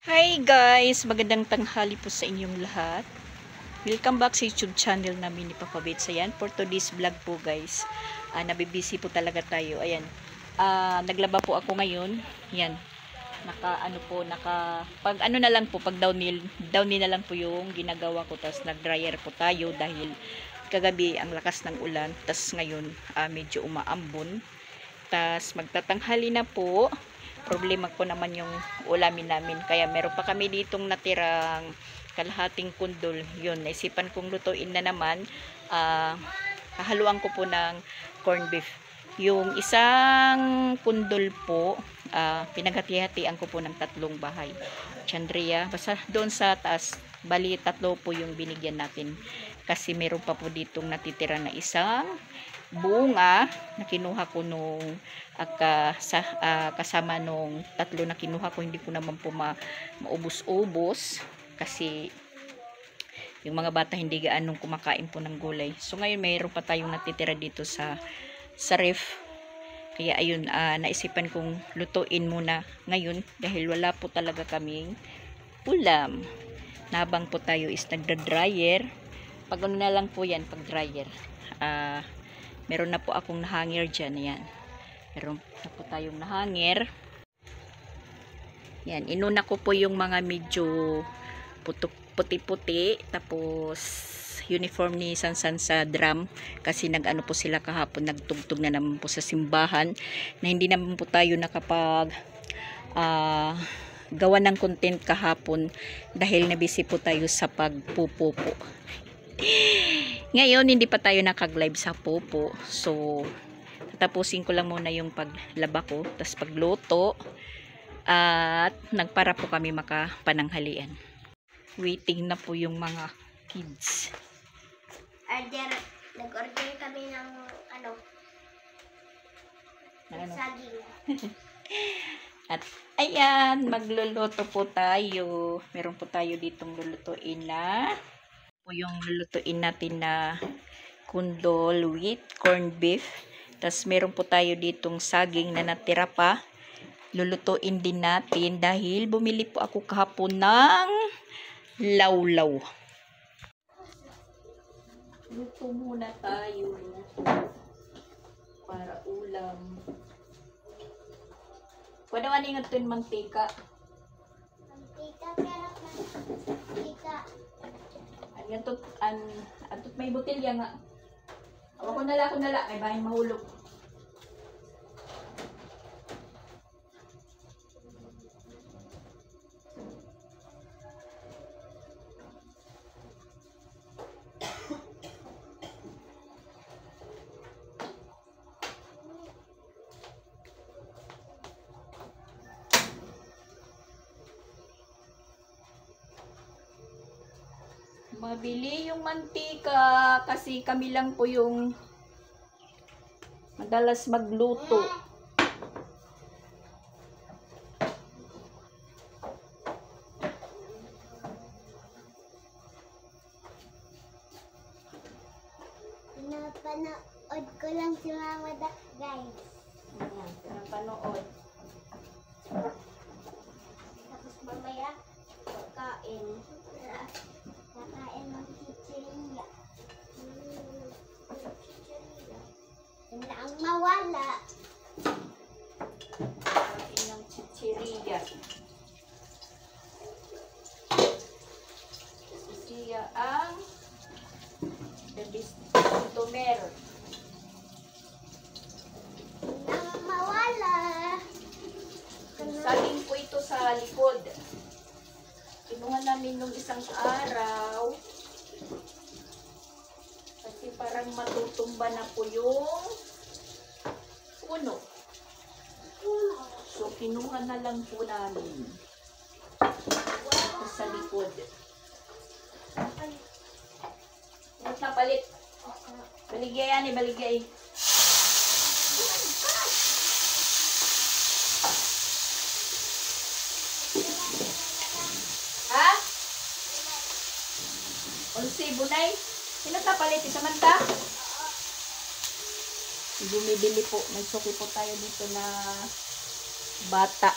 Hi guys! Magandang tanghali po sa inyong lahat. Welcome back sa YouTube channel namin ni Papa Bets. Ayan, for today's vlog po guys. Nabibisi po talaga tayo. Ayan, naglaba po ako ngayon. Ayan, pag ano na lang po, pag downhill na lang po yung ginagawa ko. Tapos nag-dryer po tayo dahil kagabi ang lakas ng ulan. Tapos ngayon, medyo umaambon. Tapos magtatanghali na po. Problema ko naman yung ulamin namin, kaya meron pa kami ditong natirang kalahating kundol. Yun, naisipan kong lutuin na naman. Hahaluan ko po ng corned beef. Yung isang kundol po, pinaghati-hatian ko po ng tatlong bahay Chandria, basta doon sa taas, bali tatlo po yung binigyan natin kasi meron pa po ditong natitira na isang bunga na kinuha ko nung kasama nung tatlo na kinuha ko. Hindi ko naman po maubos-ubos kasi yung mga bata hindi gaanong kumakain po ng gulay. So ngayon mayroon pa tayong natitira dito sa ref. Kaya ayun, naisipan kong lutuin muna ngayon dahil wala po talaga kaming ulam. Nabang po tayo is nagda-dryer. Pag ano na lang po yan, pag dryer. Meron na po akong nahanger dyan. Ayan. Meron na po tayong nahanger. Yan. Inuna ko po yung mga medyo puti-puti. Tapos uniform ni Sansan sa drum. Kasi nag-ano po sila kahapon. Nagtugtog na naman po sa simbahan. Na hindi naman po tayo nakapag gawa ng content kahapon. Dahil nabisi po tayo sa pagpupo po. Ngayon, hindi pa tayo nakag-live sa popo. So, tatapusin ko lang muna yung paglaba ko. Tapos pagluto. At nagpara po kami makapananghalian. Waiting na po yung mga kids. Nag-order kami ng saging. At ayan, magluluto po tayo. Meron po tayo ditong lulutuin na po yung lulutuin natin na kundol with corned beef. Tapos meron po tayo ditong saging na natira pa. Lulutuin din natin dahil bumili po ako kahapon ng lawlaw. Luto muna tayo para ulam. Pwede man yung ito yung mantika. Mantika, pero mantika. Antot may botelya nga. Ako nala, ay bahin mahulog. Mabili yung mantika kasi kami lang po yung madalas magluto. Pinapanood ko lang si Mama guys. Pinapanood. Tapos mamaya, kakain ng chichirya. Yun na ang mawala. Kain ng chichirya. Chichirya ang the bistomer. Yun ang mawala. Saging po ito sa likod. Kinuha namin nung isang araw. Kasi parang matutumba na po yung puno. So, kinuha na lang po namin. Ito sa likod. Ito na palit. Baligay yan eh, baligay. Ha? Unsi, bunay. Pinatapalit, isamanta. Bumibili po. May suki po tayo dito na bata.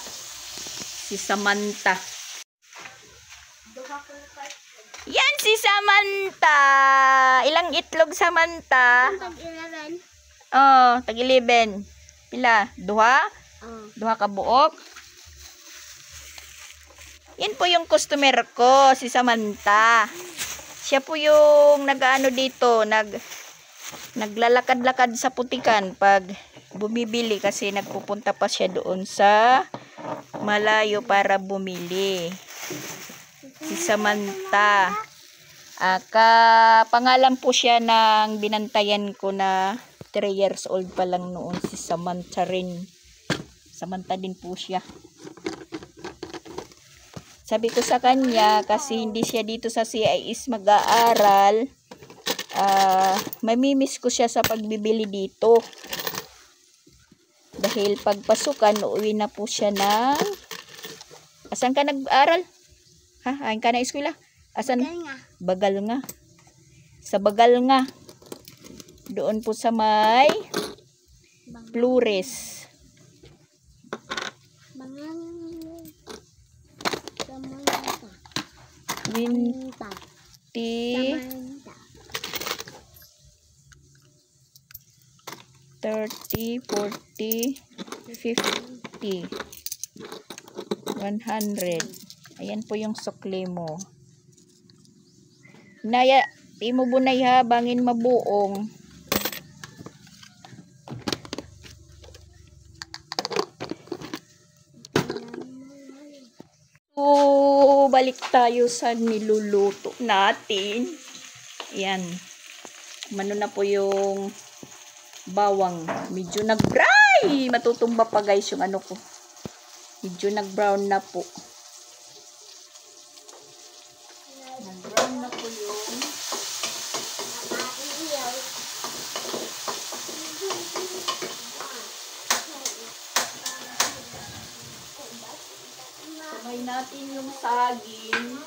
Si Samantha. Yan si Samantha. Ilang itlog, Samantha? Tag-11. Oh, tag-11. Pila? Duha? Duha ka buok? Yan po yung customer ko, si Samantha. Siya po yung nag-ano dito, naglalakad-lakad sa putikan pag bumibili kasi nagpupunta pa siya doon sa malayo para bumili. Si Samantha. Pangalan po siya ng binantayan ko na 3 years old pa lang noon, si Samantha rin. Samantha din po siya. Sabi ko sa kanya, kasi hindi siya dito sa CIS mag-aaral, mamimiss ko siya sa pagbibili dito. Dahil pagpasukan, uuwi na po siya ng... Asan ka nag-aaral? Ha? Ayan ka na eskwela? Asan? Bagal nga. Sa Bagal nga. Doon po sa may Flores. Samantha. 30, 40, 50, 100. Ayan po yung sukli mo. Naya, di mo bunay ha, bangin mabuong. Balik tayo sa niluluto natin. Ayan. Mano na po yung bawang. Medyo nag-fry. Matutumba pa guys yung ano ko. Medyo nag-brown na po. Nag-brown na po yung sabay natin yung saging.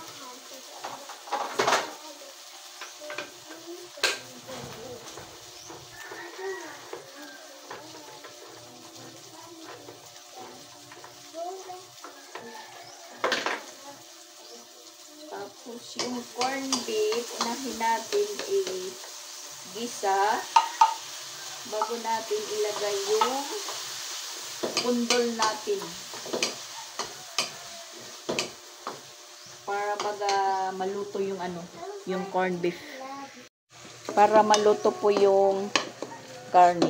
Tapos yung corn beef, unahin natin i-gisa bago natin ilagay yung kundol natin. Para maluto yung yung corn beef. Para maluto po yung karne.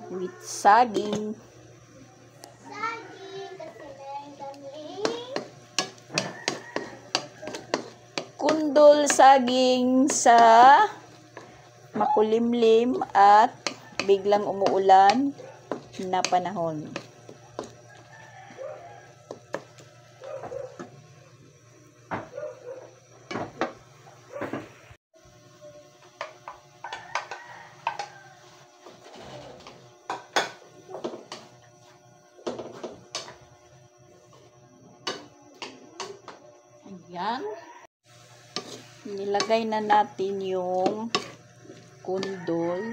With saging. Kundol saging sa makulimlim at biglang umuulan na panahon. Ayan. Nilagay na natin yung kundol.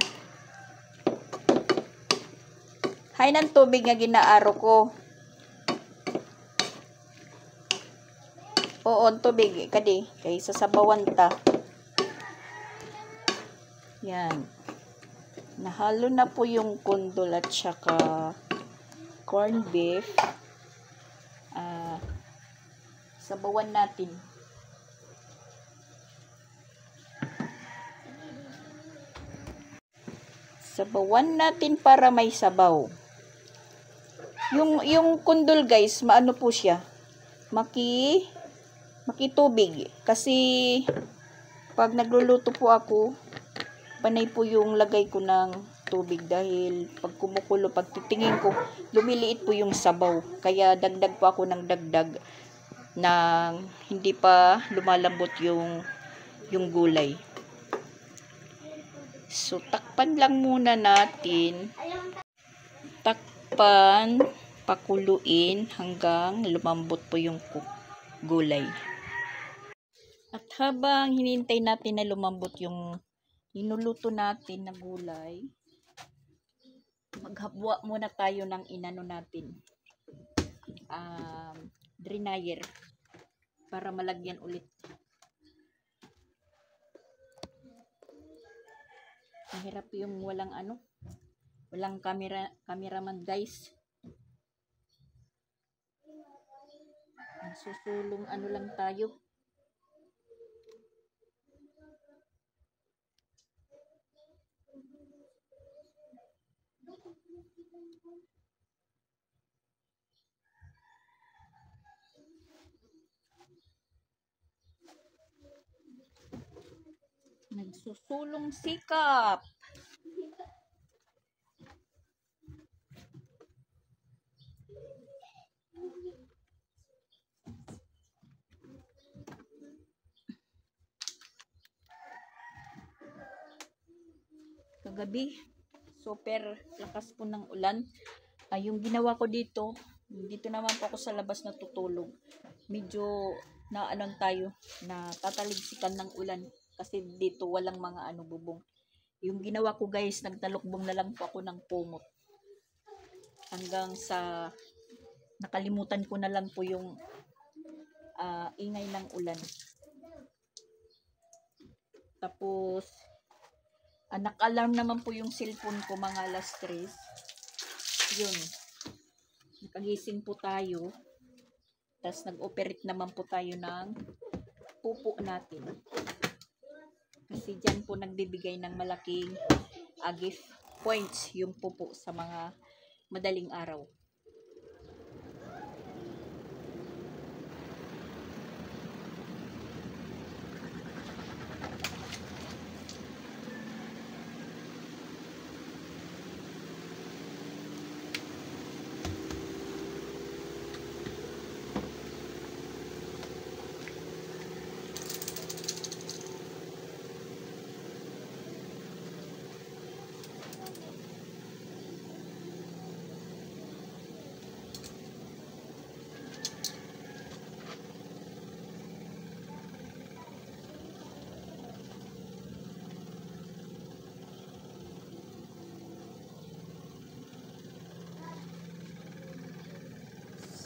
Hay ng tubig nga ginaaro ko. Oo, tubig. Kadi. Kay sasabawan ta. Yan. Nahalo na po yung kundol at saka corn beef. Sabawan natin. Sabawan natin para may sabaw. Yung kundol guys, maano po siya? Makitubig. Kasi pag nagluluto po ako, panay po yung lagay ko ng tubig dahil pag kumukulo, pag titingin ko, lumiliit po yung sabaw. Kaya dagdag po ako ng dagdag nang hindi pa lumalambot yung gulay. So, takpan lang muna natin. Takpan, pakuluin hanggang lumambot po yung gulay. At habang hinintay natin na lumambot yung linuluto natin na gulay, maghabwa muna tayo ng inano natin, drainer, para malagyan ulit. Mahirap yung walang cameraman guys. Susulong lang tayo. Nagsusulong sikap. Kagabi, super lakas po ng ulan. Yung ginawa ko dito naman po ako sa labas natutulog. Medyo tayo, na tatalagsikan ng ulan kasi dito walang mga bubong. Yung ginawa ko guys, nagtalukbong na lang po ako ng kumot. Hanggang sa nakalimutan ko na lang po yung ingay ng ulan. Tapos naka-alarm naman po yung cellphone ko mga alas 3. Yun. Nakagising po tayo. Tapos nag-operate naman po tayo ng pupo natin. Kasi dyan po nagbibigay ng malaking gift points yung pupo sa mga madaling araw.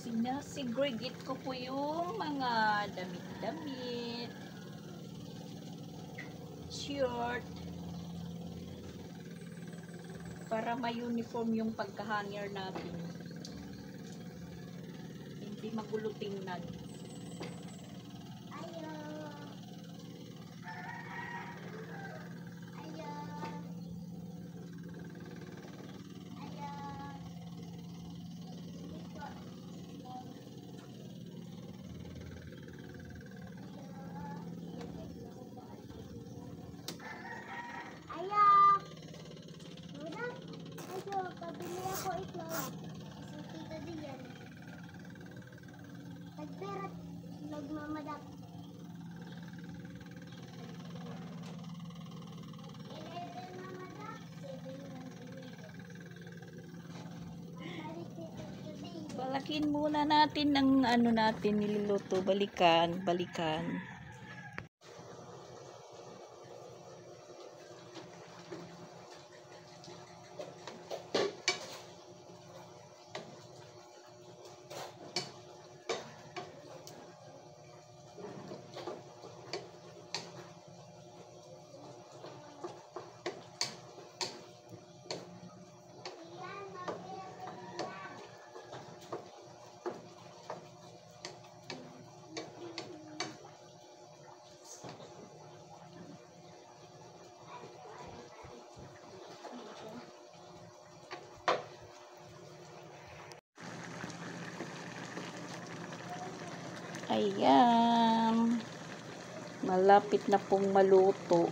Sinasegregate ko po yung mga damit-damit, shirt, para may uniform yung pagka-hanger natin. Hindi magulo tingnan. Pabili ako ito. Kasi tita din yan. Tagperat. Nagmamadak. Balakin muna natin ng natin niluluto. Balikan. Ayan. Malapit na pong maluto.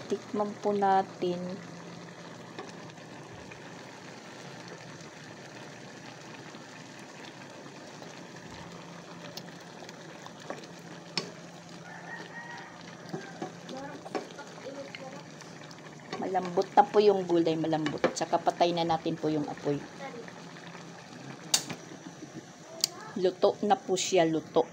Tikman po natin. Malambot na po yung gulay, malambot. Tsaka patay na natin po yung apoy. Luto na po siya, luto.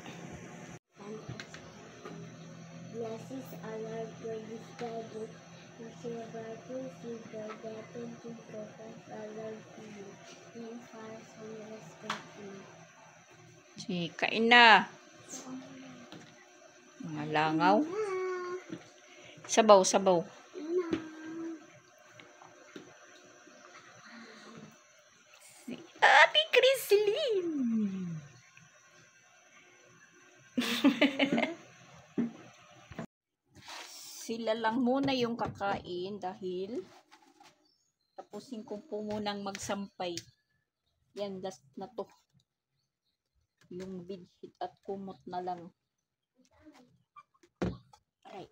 Blessings are Lord for this Bible. And silver to silver, getting to focus our Lord to you. And far from respect you. Si, kain na. Mga langaw. Sabaw, sabaw. Si Ate Crislin. Sila lang muna yung kakain dahil tapusin ko po munang magsampay. Yan, last na to. Yung bidhit at kumot na lang. Aray.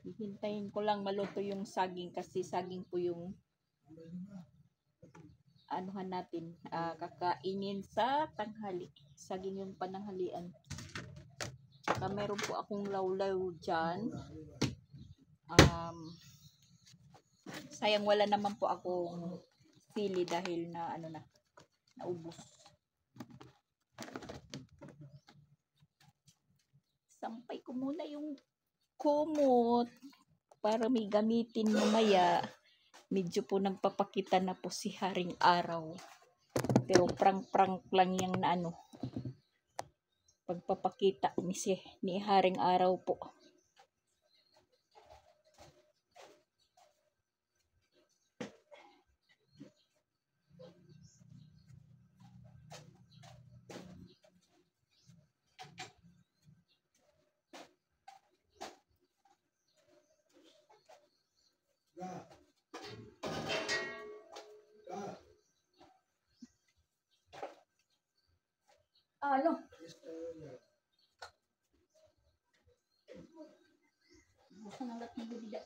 Hihintayin ko lang maluto yung saging kasi saging po yung anuhan natin, kakainin sa tanghali. Saging yung pananghalian. Saka meron po akong lawlaw dyan. Sayang wala naman po akong sili dahil na naubos. Sampay ko muna yung kumot para may gamitin mamaya. Medyo po nagpapakita na po si Haring Araw. Pero prank-prank lang yung pagpapakita ni Haring Araw po. Ano? Bukan ang lahat ng bibida.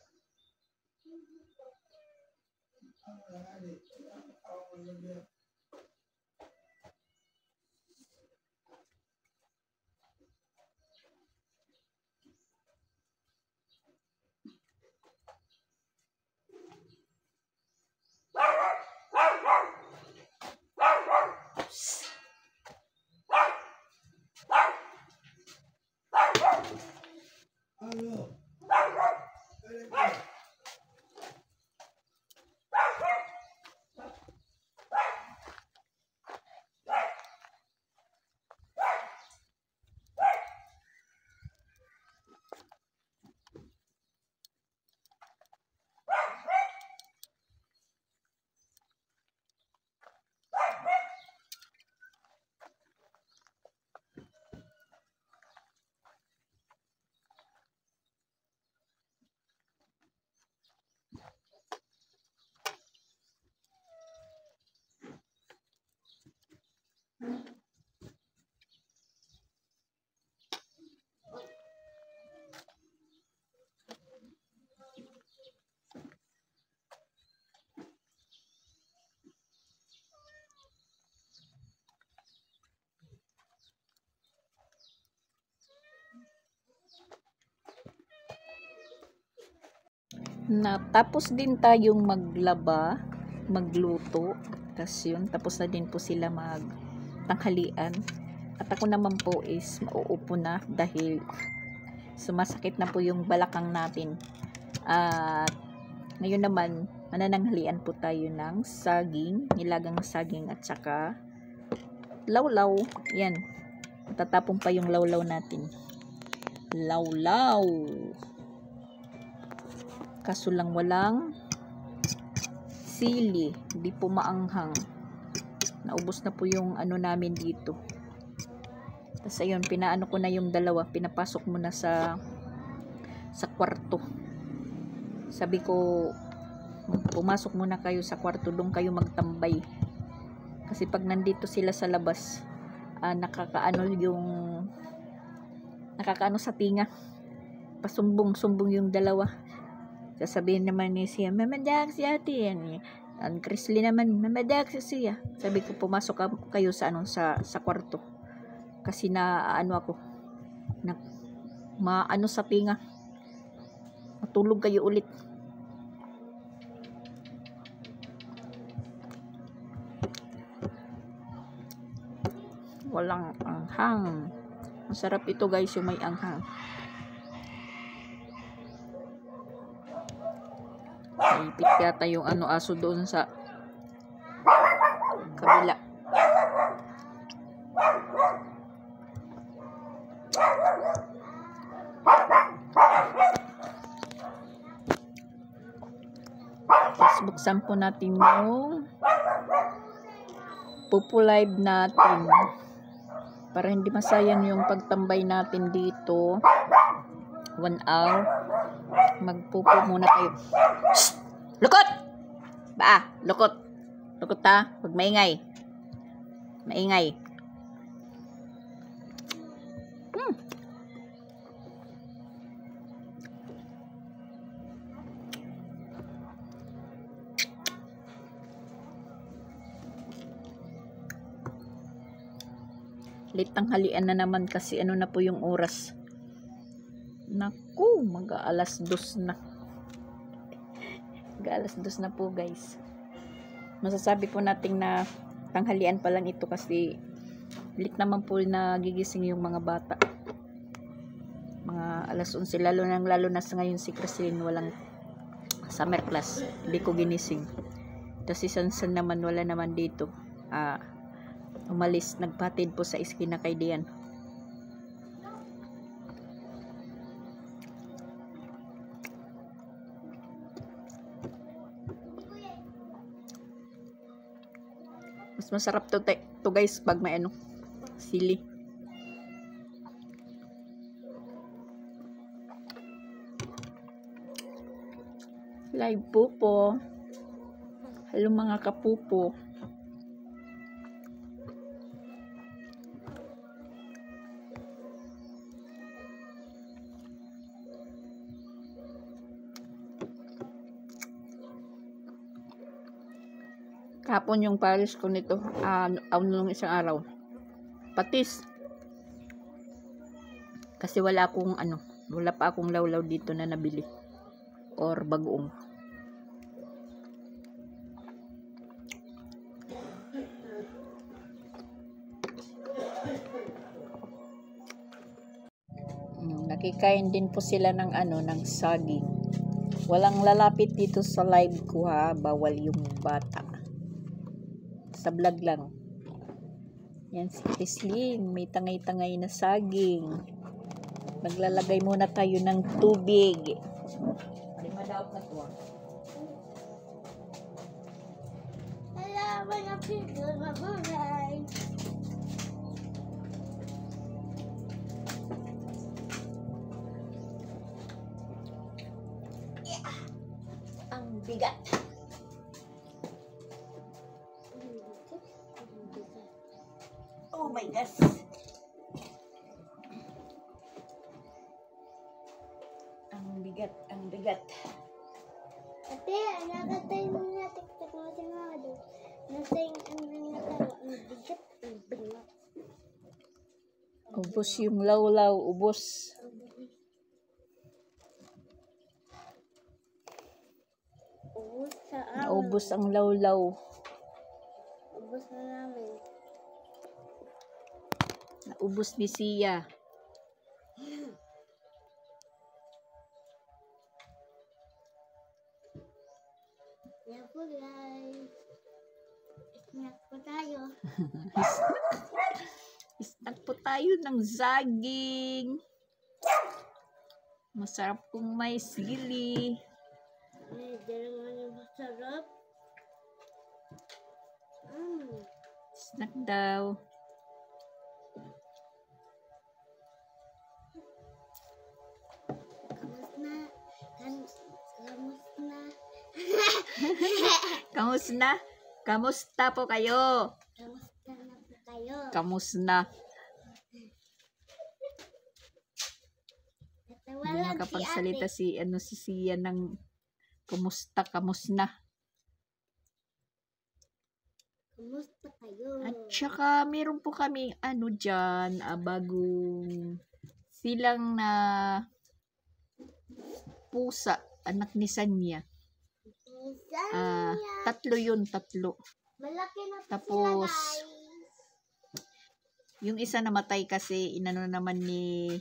Natapos din tayong maglaba, magluto. Tapos na din po sila magtanghalian. At ako naman po is mauupo na dahil sumasakit na po yung balakang natin. At ngayon naman, manananghalian po tayo ng saging, nilagang saging at saka lawlaw. Yan. Tatapon pa yung lawlaw natin. Lawlaw. Kaso lang walang sili, di po maanghang. Naubos na po yung namin dito. Tapos ayun, pinaano ko na yung dalawa, pinapasok muna sa kwarto. Sabi ko, pumasok muna kayo sa kwarto, doon kayo magtambay. Kasi pag nandito sila sa labas, nakakaano sa tinga. Pasumbong-sumbong yung dalawa. Sasabihin naman ni siya, Mama Jack, si ate yan. Ang Chrisley naman, mamadak siya. Sabi ko, pumasok kayo sa kwarto. Kasi na ano ako, na maano sa tinga. Matulog kayo ulit. Walang anghang. Masarap ito guys, yung may anghang. Naipit yata yung aso doon sa kabila. Tapos buksan po natin yung Pupo Live natin para hindi masayang yung pagtambay natin dito. 1 hour. Magpupo muna tayo. Shh! Lukot! Lukot. Lukot ha. Huwag maingay. Maingay. Late tanghalian na naman kasi ano na po yung oras. Naku, mag-aalas 2 na. Mag-aalas 2 na po guys. Masasabi po natin na tanghalian pa lang ito kasi late naman po na gigising yung mga bata. Mga alas 11 lalo na sa ngayon si Christine walang summer class. Hindi ko ginising. Tapos si Sansan naman wala naman dito. Umalis, nagpatid po sa iskina kay Dian. Mas masarap to guys pag may sili. Live po. Hello mga kapupo. Kahapon yung pares ko nito, nung isang araw. Patis. Kasi wala pa akong lawlaw dito na nabili. Or bagoong. Nakikain din po sila ng ng saging. Walang lalapit dito sa live ko ha, bawal yung bata. Sa vlog lang. Yan si Chrislyn, may tangay-tangay na saging. Maglalagay muna tayo ng tubig. Madaot na to. Hello, mga people, mabuhay. Ang bigat. Oh my gosh. Ang bigat. Ate, nakatay mo na tiktok mo si mga doon. Nasay ang nangatawa. Ang bigat. Ang bigat. Ubos yung lawlaw. Ubos. Ubos ang lawlaw. Ubos na namin. Ubos ni Sia. Yan po guys. Snack po tayo. Snack po tayo ng saging. Masarap kung may sili. Medyo naman yung masarap. Snack daw. Kamusta? Kamusta po kayo? Kamusta na po kayo? Kamusta? Natawa Hindi lang makapagsalita si si Sia ng kamusta. Kumusta kayo? At saka meron po kami ano dyan, bagong silang na pusa, anak ni Sanya. Minsan, Tatlo yun, tatlo. malaki na po Tapos, sila, guys. yung isa namatay kasi inano naman ni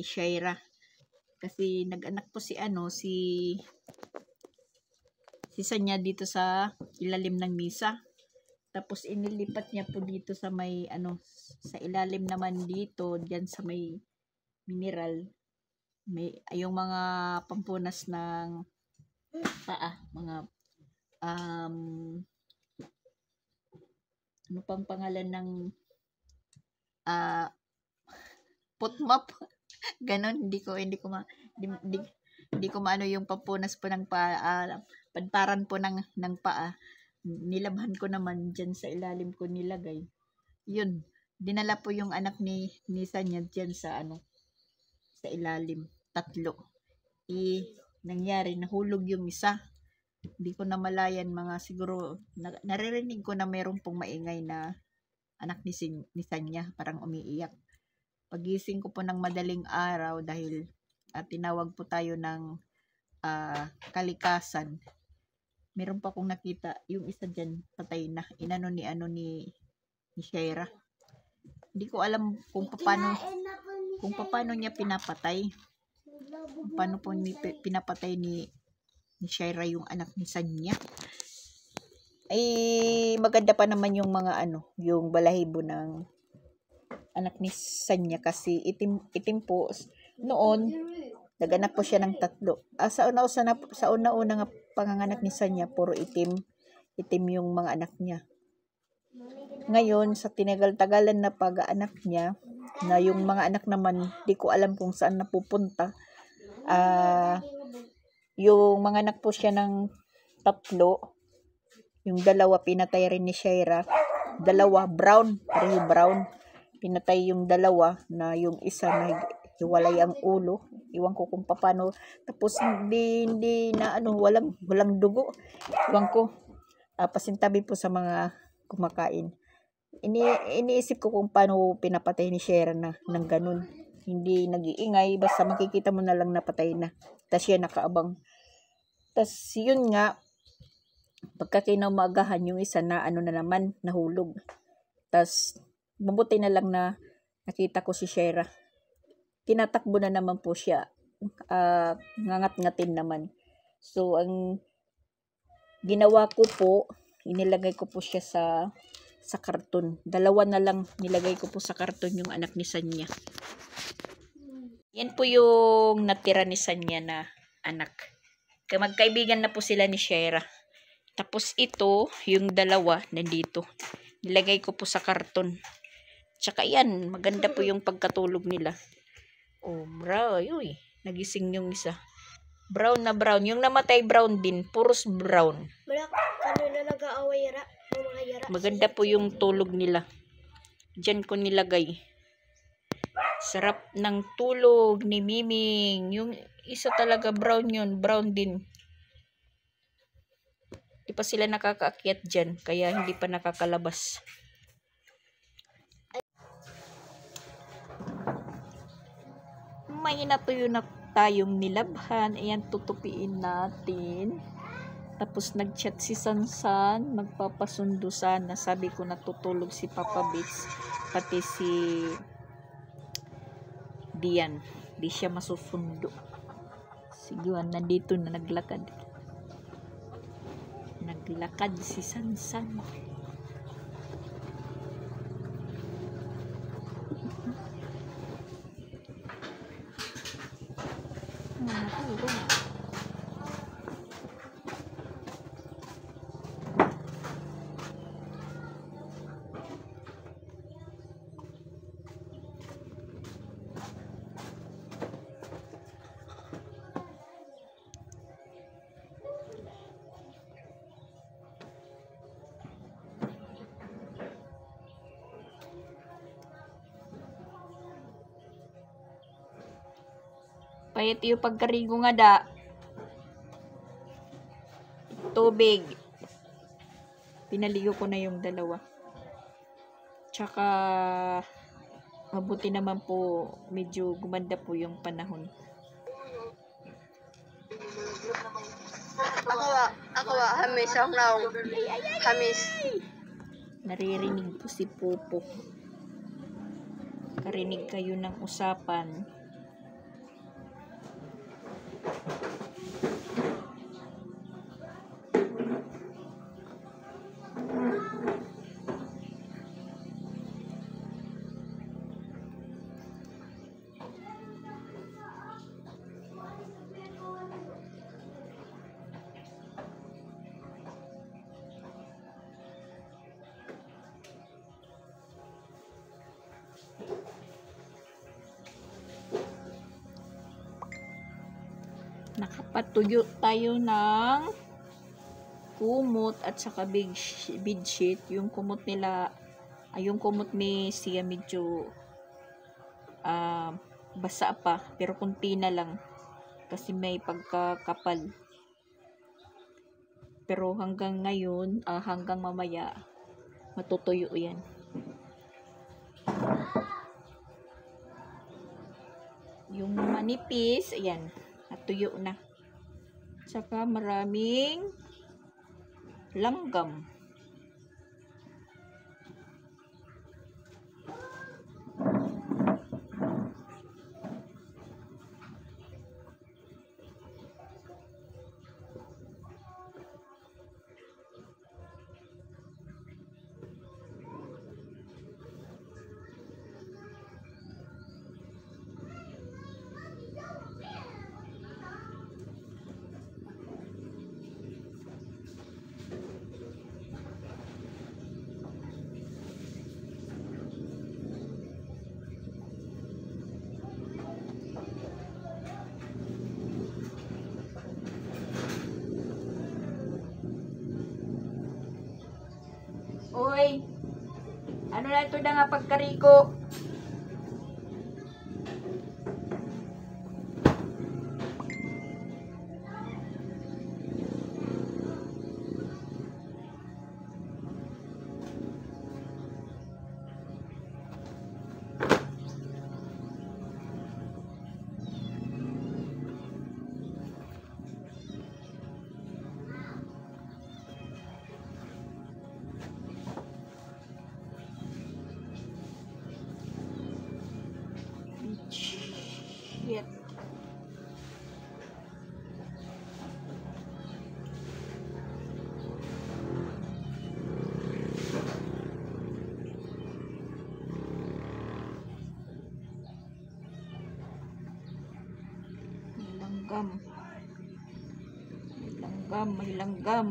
Shaira. Kasi nag-anak po si Sanya dito sa ilalim ng misa. Tapos inilipat niya po dito sa may sa ilalim naman dito, diyan sa may mineral. May yung mga pampunas ng paa, mga ano pang pangalan ng putmap. Ganon, hindi ko maano yung pampunas po ng pantaran po ng paa. Nilabhan ko naman dyan sa ilalim ko nilagay. Yun, dinala po yung anak ni Sanya dyan sa sa ilalim. Tatlo. Nangyari, nahulog yung isa. Hindi ko na malayan, mga siguro, naririnig ko na meron pong maingay na anak ni Sanya, parang umiiyak. Pagising ko po ng madaling araw dahil tinawag po tayo ng kalikasan. Meron pa akong nakita, yung isa dyan, patay na. Inano ni Shaira. Hindi ko alam kung paano niya pinapatay. Kung paano po pinapatay ni Shaira yung anak ni Sanya. Ay, maganda pa naman yung mga yung balahibo ng anak ni Sanya kasi itim po. Noon, nag-anak po siya ng tatlo. Sa una-una nga panganganak ni Sanya, puro itim yung mga anak niya. Ngayon, sa tinagal-tagalan na pag-anak niya, na yung mga anak naman, di ko alam kung saan napupunta. Yung mga anak po siya ng tatlo, yung dalawa pinatay rin ni Shaira. Dalawa, pareho brown. Pinatay yung dalawa, na yung isa na hiwalay ang ulo. Iwan ko kung paano. Tapos hindi na walang dugo. Iwan ko. Pasintabi po sa mga kumakain. Iniisip ko kung paano pinapatay ni Shaira ng ganun. Hindi nag-iingay, basta makikita mo na lang napatay na. Tapos siya nakaabang. Tapos yun nga, pagkakinamagahan yung isa na na naman, nahulog. Tapos mabuti na lang na nakita ko si Shaira. Tinatakbo na naman po siya. Ngangat-ngatin naman. So, ang ginawa ko po, inilagay ko po siya sa karton. Dalawa na lang nilagay ko po sa karton yung anak ni Sanya. Yan po yung natira ni Sanya na anak. Magkaibigan na po sila ni Shaira. Tapos ito, yung dalawa, nandito. Nilagay ko po sa karton. Tsaka yan, maganda po yung pagkatulog nila. Oh, brown. Uy, nagising yung isa. Brown na brown. Yung namatay brown din. Puros brown. Maganda po yung tulog nila. Diyan ko nilagay. Sarap ng tulog ni Miming. Yung isa talaga brown yun. Brown din. Di pa sila nakakaakyat dyan. Kaya hindi pa nakakalabas. May natuyo na tayong nilabhan. Ayan, tutupiin natin. Tapos nag-chat si Sansan. Magpapasundo sana. Sabi ko natutulog si Papa Bits. Pati si Dian. Di siya masusundo. Sige, nandito na naglakad. Naglakad si Sansan. Payat yung pagkarigo nga da. Tubig. Pinaligo ko na yung dalawa. Tsaka mabuti naman po, medyo gumanda po yung panahon. Ako hamis ako now. Hamis. Naririnig po si Popo. Karinig kayo ng usapan. Nakapatuyo tayo ng kumot at saka bedsheet. Yung kumot nila, yung kumot ni Sia medyo basa pa, pero kunti na lang kasi may pagkakapal. Pero hanggang ngayon, hanggang mamaya matutuyo yan. Yung manipis, ayan, natuyo na. Saka maraming langgam. Uy, ano na ito na nga pagkariko? Shit. May langgam. May langgam.